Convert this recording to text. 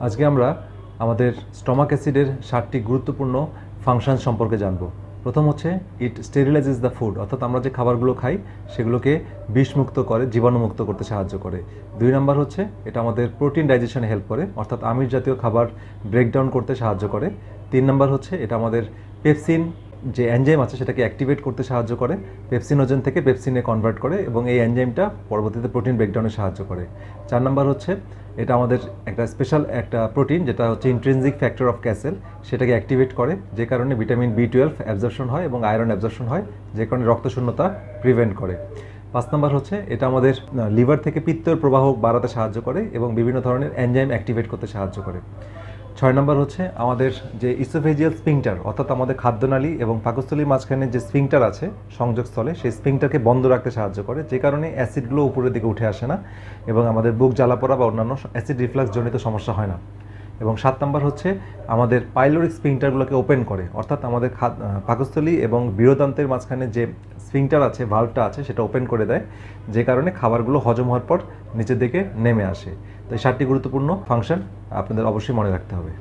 আজকে আমরা আমাদের স্টমাক অ্যাসিডের 7টি গুরুত্বপূর্ণ ফাংশন সম্পর্কে জানব। প্রথম হচ্ছে ইট স্টেরিলাইজেস দ্য ফুড, অর্থাৎ আমরা যে খাবারগুলো খাই সেগুলোকে বিষমুক্ত করে, জীবাণুমুক্ত করতে সাহায্য করে। 2 নম্বর হচ্ছে এটা আমাদের প্রোটিন ডাইজেশনে হেল্প করে, অর্থাৎ আমিষ জাতীয় খাবার ব্রেকডাউন করতে সাহায্য করে। 3 নম্বর হচ্ছে এটা আমাদের পেপসিন যে এনজাইম আছে সেটাকে অ্যাক্টিভেট করতে সাহায্য করে, পেপসিনোজেন থেকে পেপসিনে কনভার্ট করে এবং এই এনজাইমটা পরবর্তীতে প্রোটিন ব্রেকডাউনে সাহায্য করে। 4 নম্বর হচ্ছে এটা আমাদের একটা স্পেশাল একটা প্রোটিন যেটা হচ্ছে ইন্ট্রিনজিক ফ্যাক্টর অফ ক্যাসেল, সেটাকে অ্যাক্টিভেট করে, যে কারণে ভিটামিন B12 অ্যাবজর্পশন হয় এবং আয়রন অ্যাবজর্পশন হয়, যে কারণে রক্তশূন্যতা প্রিভেন্ট করে। 5 নম্বর হচ্ছে এটা আমাদের লিভার থেকে পিত্তের প্রবাহ বাড়াতে সাহায্য করে এবং বিভিন্ন ধরনের এনজাইম অ্যাক্টিভেট করতে সাহায্য করে। 6 নম্বর হচ্ছে আমাদের যে ইসোফেজিয়াল স্ফিংটার, অর্থাৎ আমাদের খাদ্যনালী এবং পাকস্থলীর মাঝখানে যে স্ফিংটার আছে সংযোগস্থলে, সেই স্ফিংটারকে বন্ধ রাখতে সাহায্য করে, যে কারণে অ্যাসিডগুলো উপরের দিকে উঠে আসে না এবং আমাদের বুক জ্বালাপোড়া বা অন্যান্য অ্যাসিড রিফ্লাক্স জনিত সমস্যা হয় না। এবং 7 নম্বর হচ্ছে আমাদের পাইলোরিক স্ফিংটারগুলোকে ওপেন করে, অর্থাৎ আমাদের পাকস্থলী এবং বৃহদান্তের মাঝখানে যে স্ফিংটার আছে, ভালভটা আছে, সেটা ওপেন করে দেয়, যে কারণে খাবারগুলো হজম হওয়ার পর নিচের দিকে নেমে আসে। তো এই 7টি গুরুত্বপূর্ণ ফাংশন আপনাদের অবশ্যই মনে রাখতে হবে।